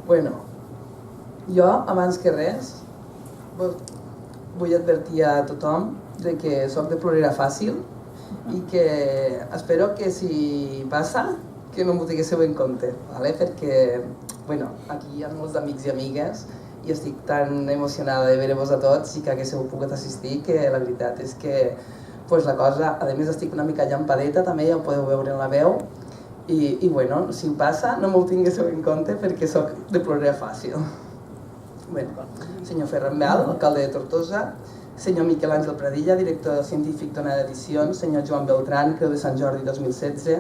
Bueno, jo, abans que res, vull advertir a tothom de que soc de plorera fàcil i que espero que si passa, que no m'ho tinguéssiu en compte, ¿vale? Perquè, bueno, aquí hi ha molts amics i amigues i estic tan emocionada de veure-vos a tots i que haguéssiu pogut assistir que la veritat és que pues, la cosa, a més estic una mica llampadeta també, ja ho podeu veure en la veu i bueno, si ho passa no m'ho tinguéssiu en compte perquè soc de plorera fàcil. Bueno, senyor Ferran Bel, alcalde de Tortosa, senyor Miquel Àngel Pradilla, director científic d'Ona d'Edicions, senyor Joan Beltrán, Creu de Sant Jordi 2016,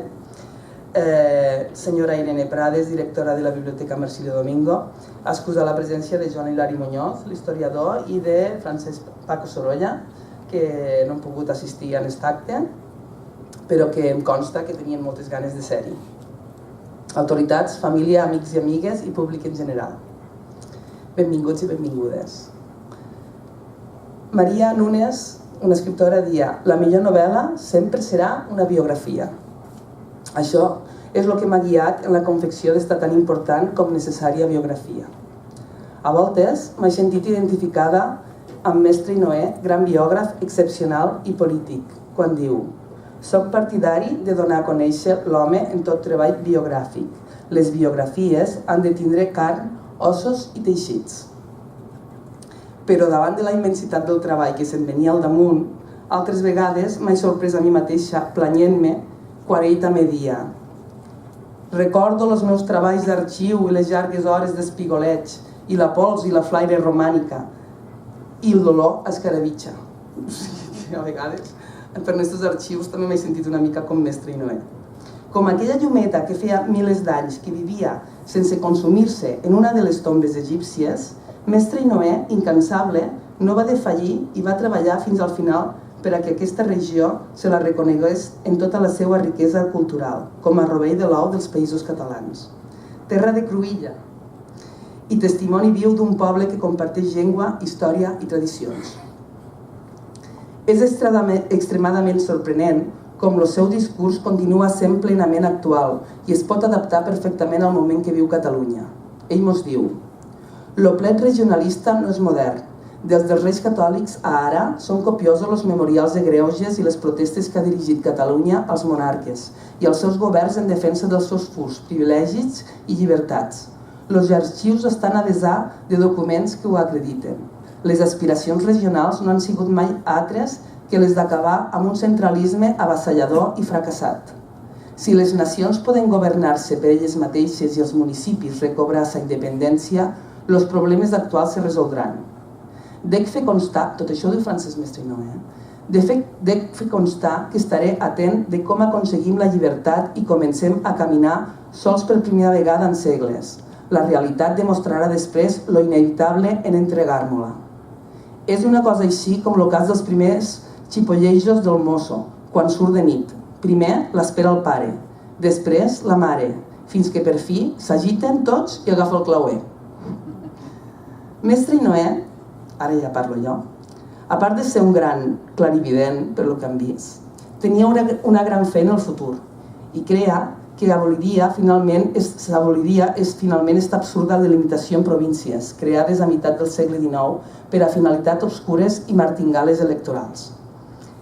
senyora Irene Prades, directora de la Biblioteca Mercilio Domingo, excusa la presència de Joan Hilari Muñoz, l'historiador, i de Francesc Paco Sorolla, que no han pogut assistir a aquest acte, però que em consta que tenien moltes ganes de ser-hi. Autoritats, família, amics i amigues i públic en general. Benvinguts i benvingudes. Maria Núñez, una escriptora, dia: la millor novel·la sempre serà una biografia. Això és el que m'ha guiat en la confecció d'esta tan important com necessària biografia. A voltes m'he sentit identificada amb Mestre i Noé, gran biògraf excepcional i polític, quan diu: soc partidari de donar a conèixer l'home en tot treball biogràfic. Les biografies han de tindre carn, ossos i teixits. Però davant de la immensitat del treball que se'm venia al damunt, altres vegades m'he sorprès a mi mateixa planyent-me quan ell també dia: recordo els meus treballs d'arxiu i les llargues hores d'espigoleig i la pols i la flaire romànica i el dolor escarabitxa. A vegades, per aquests arxius també m'he sentit una mica com Mestre i Noé. Com aquella llumeta que feia milers d'anys que vivia sense consumir-se en una de les tombes egípcies, Mestre i Noé, incansable, no va defallir i va treballar fins al final per a que aquesta regió se la reconegués en tota la seva riquesa cultural, com a rovell de l'ou dels països catalans. Terra de cruïlla i testimoni viu d'un poble que comparteix llengua, història i tradicions. És extremadament sorprenent com el seu discurs continua sent plenament actual i es pot adaptar perfectament al moment que viu Catalunya. Ell mos diu: «Lo plet regionalista no és modern. Des dels Reis Catòlics a ara són copiosos els memorials de greuges i les protestes que ha dirigit Catalunya als monarques i als seus governs en defensa dels seus furs, privilegis i llibertats. Els arxius estan a desar de documents que ho acrediten. Les aspiracions regionals no han sigut mai altres que les d'acabar amb un centralisme avassallador i fracassat. Si les nacions poden governar-se per elles mateixes i els municipis recobrar sa independència, els problemes actuals se resoldran. Dec fer constar, tot això ho diu Francesc Mestre i Noé, dec fer constar que estaré atent de com aconseguim la llibertat i comencem a caminar sols per primera vegada en segles. La realitat demostrarà després lo inevitable en entregar-nos-la. És una cosa així com el cas dels primers xipollejos del mosso, quan surt de nit. Primer l'espera el pare, després la mare, fins que per fi s'agiten tots i agafa el clauer. Mestre i Noé, ara ja parlo jo, a part de ser un gran clarivident per el que han vist, tenia una gran fe en el futur i creia que s'aboliria finalment aquesta absurda delimitació en províncies creades a meitat del segle XIX per a finalitats obscures i martingales electorals,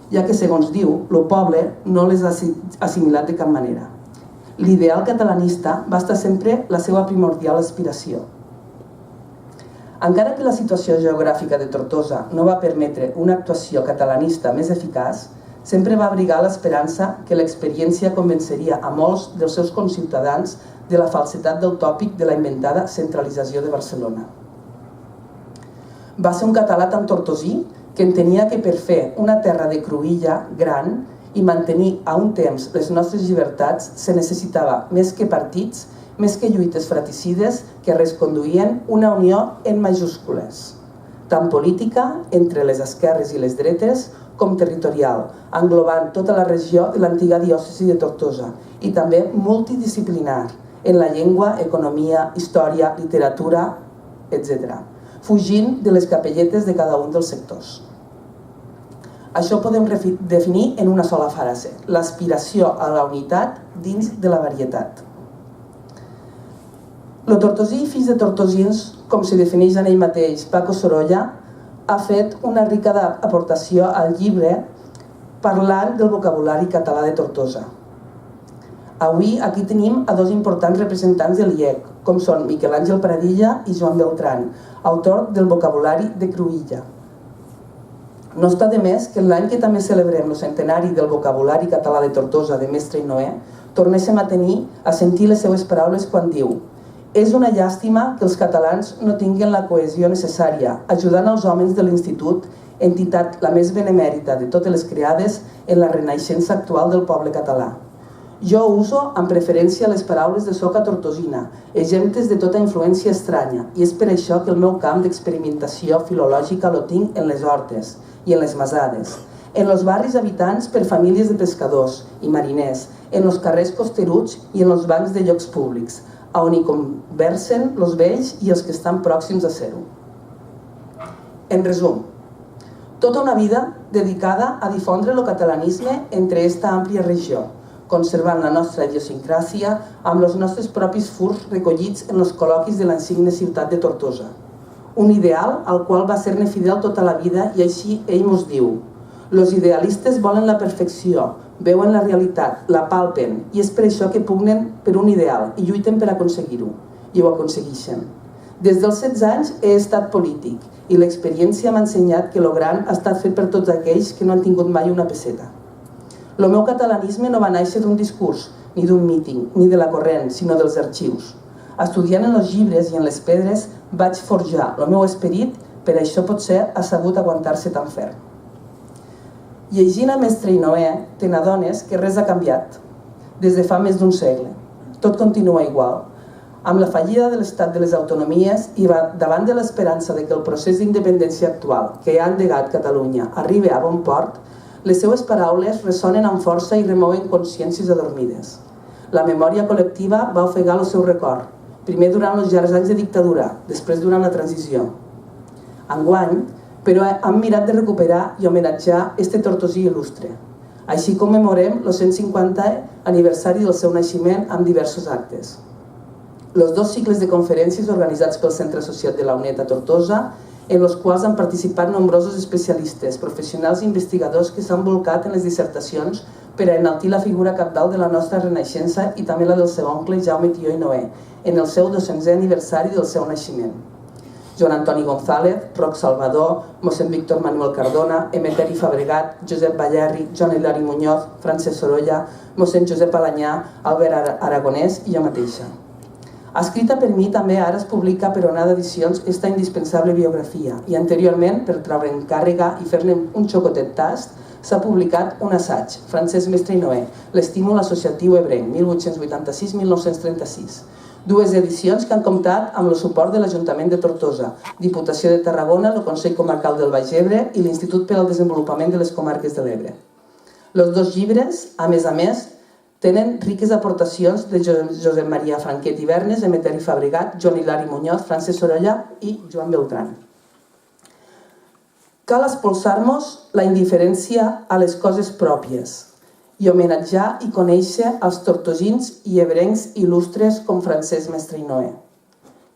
ja que, segons diu, el poble no les ha assimilat de cap manera. L'ideal catalanista va estar sempre la seva primordial aspiració. Encara que la situació geogràfica de Tortosa no va permetre una actuació catalanista més eficaç, sempre va abrigar l'esperança que l'experiència convenceria a molts dels seus conciutadans de la falsedat del tòpic de la inventada centralització de Barcelona. Va ser un català tan tortosí que entenia que per fer una terra de cruïlla gran i mantenir a un temps les nostres llibertats se necessitava més que partits, més que lluites fratricides que resconduïen una unió en majúscules, tant política entre les esquerres i les dretes com territorial, englobant tota la regió de l'antiga diòcesi de Tortosa i també multidisciplinar en la llengua, economia, història, literatura, etc., fugint de les capelletes de cada un dels sectors. Això ho podem definir en una sola frase: l'aspiració a la unitat dins de la varietat. El tortosí, fills de tortosins, com se defineix en ell mateix Paco Sorolla, ha fet una rica aportació al llibre parlant del vocabulari català de Tortosa. Avui aquí tenim a dos importants representants de l'IEC, com són Miquel Àngel Pradilla i Joan Beltrán, autor del vocabulari de Cruïlla. No està de més que l'any que també celebrem el centenari del vocabulari català de Tortosa de Mestre i Noé, tornéssim a sentir les seues paraules quan diu: «És una llàstima que els catalans no tinguin la cohesió necessària, ajudant els homes de l'Institut, entitat la més benemèrita de totes les creades en la renaixença actual del poble català. Jo uso amb preferència les paraules de soca tortosina, exemptes de tota influència estranya, i és per això que el meu camp d'experimentació filològica lo tinc en les hortes i en les masades, en els barris habitants per famílies de pescadors i mariners, en els carrers costeruts i en els bancs de llocs públics, on hi conversen els vells i els que estan pròxims a ser-ho». En resum, tota una vida dedicada a difondre el catalanisme entre esta àmplia regió, conservant la nostra idiosincràsia amb els nostres propis furs recollits en els col·loquis de l'insigne ciutat de Tortosa. Un ideal al qual va ser-ne fidel tota la vida i així ell mos diu: «Los idealistes volen la perfecció, veuen la realitat, la palpen i és per això que pugnen per un ideal i lluiten per aconseguir-ho. I ho aconsegueixen. Des dels 16 anys he estat polític i l'experiència m'ha ensenyat que lo gran ha estat fet per tots aquells que no han tingut mai una peseta. El meu catalanisme no va néixer d'un discurs, ni d'un míting, ni de la corrent, sinó dels arxius. Estudiant en els llibres i en les pedres vaig forjar el meu esperit, per això potser ha sabut aguantar-se tan ferm». Llegint a Mestre i Noé, te n'adones que res ha canviat des de fa més d'un segle. Tot continua igual. Amb la fallida de l'estat de les autonomies i davant de l'esperança de que el procés d'independència actual que ha endegat Catalunya arribi a bon port, les seues paraules ressonen amb força i remouen consciències adormides. La memòria col·lectiva va ofegar el seu record, primer durant els llargs anys de dictadura, després durant la transició. Enguany, però hem mirat de recuperar i homenatjar este tortosí il·lustre. Així commemorem el 150è aniversari del seu naixement amb diversos actes. Els 2 cicles de conferències organitzats pel Centre Associat de la UNED a Tortosa, en els quals han participat nombrosos especialistes, professionals i investigadors que s'han volcat en les dissertacions per a enaltir la figura cabdal de la nostra renaixença i també la del seu oncle Jaume Tió i Noé, en el seu 200è aniversari del seu naixement. Joan Antoni González, Roc Salvador, mossèn Víctor Manuel Cardona, Emeteri Fabregat, Josep Ballarri, Joan Hilari Muñoz, Francesc Sorolla, mossèn Josep Alanyà, Albert Aragonès i jo mateixa. Escrita per mi, també ara es publica per Onada Edicions esta indispensable biografia i anteriorment, per treure'n càrrega i fer-ne un xocotet tast, s'ha publicat un assaig, Francesc Mestre i Noé, l'estímul associatiu ebrenc, 1886-1936. 2 edicions que han comptat amb el suport de l'Ajuntament de Tortosa, Diputació de Tarragona, el Consell Comarcal del Baix Ebre i l'Institut per al Desenvolupament de les Comarques de l'Ebre. Els 2 llibres, a més, tenen riques aportacions de Josep Maria Franquet i Bernes, Emeteri Fabregat, Joan Hilari Muñoz, Francesc Sorolla i Joan Beltrán. Cal expulsar-nos la indiferència a les coses pròpies i homenatjar i conèixer els tortosins i ebrencs il·lustres com Francesc Mestre i Noé,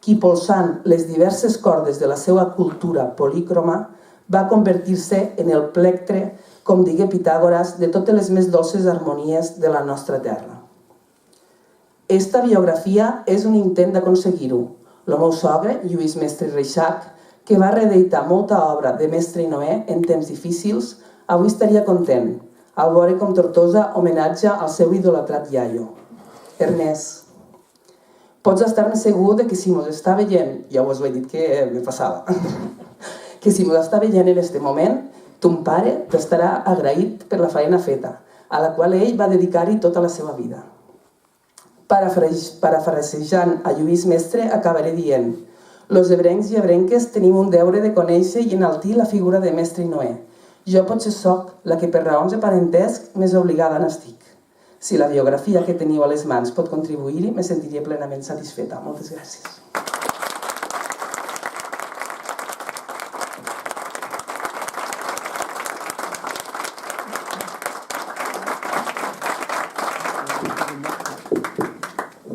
qui, polsant les diverses cordes de la seva cultura polícroma, va convertir-se en el plectre, com digué Pitàgores, de totes les més dolces harmonies de la nostra terra. Esta biografia és un intent d'aconseguir-ho. El meu sogre, Lluís Mestre i Reixac, que va reeditar molta obra de Mestre i Noé en temps difícils, avui estaria content al veure com Tortosa homenatja al seu idolatrat iaio. Ernest, pots estar-ne segur que si mos està veient, ja us ho he dit que me passava, que si mos està veient en este moment, ton pare t'estarà agraït per la feina feta, a la qual ell va dedicar-hi tota la seva vida. Parafrasejant a Lluís Mestre, acabaré dient: «Los ebrencs i ebrenques tenim un deure de conèixer i enaltir la figura de Mestre i Noé. Jo potser soc la que per raons de parentesc més obligada n'estic. Si la biografia que teniu a les mans pot contribuir-hi, me sentiria plenament satisfeta». Moltes gràcies.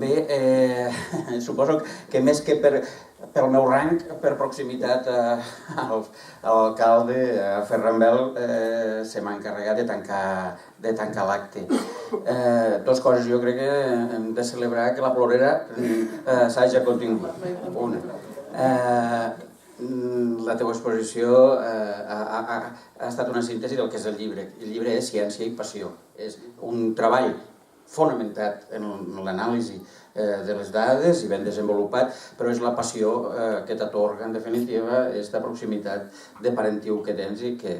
Bé, suposo que més que pel meu rang, per proximitat a l'alcalde, a Ferran Bel, se m'ha encarregat de tancar l'acte. Dos coses, jo crec que hem de celebrar que la Plorera s'hagi contingut. Una, la teva exposició ha estat una síntesi del que és el llibre. El llibre és ciència i passió. És un treball fonamentat en l'anàlisi de les dades i ben desenvolupat, però és la passió que t'atorga, en definitiva, aquesta proximitat de parentiu que tens i que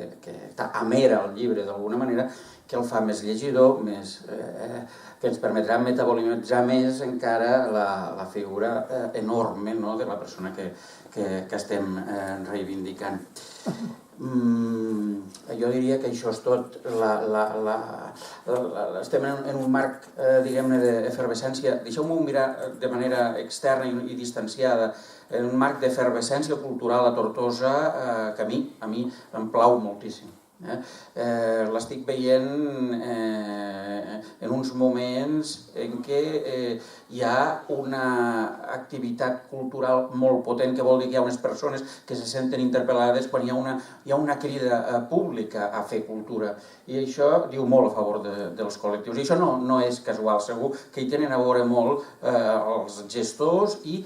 t'amera el llibre d'alguna manera, que el fa més llegidor, que ens permetrà metabolitzar més encara la figura enorme de la persona que estem reivindicant. Jo diria que això és tot. Estem en un marc, diguem-ne, d'efervescència. Deixeu-m'ho mirar de manera externa i distanciada. En un marc d'efervescència cultural a Tortosa que a mi em plau moltíssim. L'estic veient en uns moments en què hi ha una activitat cultural molt potent, que vol dir que hi ha unes persones que se senten interpel·lades quan hi ha una crida pública a fer cultura. I això diu molt a favor dels col·lectius. I això no és casual, segur que hi tenen a veure molt els gestors i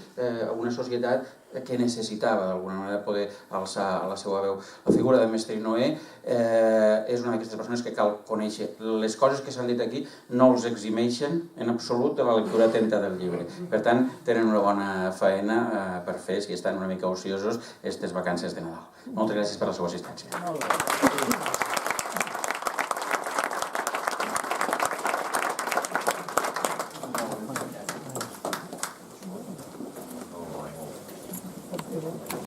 una societat que necessitava d'alguna manera poder alçar la seva veu. La figura de Mestre Noé és una d'aquestes persones que cal conèixer. Les coses que s'han dit aquí no els eximeixen en absolut de la lectura atenta del llibre. Per tant, tenen una bona faena per fer, si estan una mica ociosos, aquestes vacances de Nadal. Moltes gràcies per la seva assistència.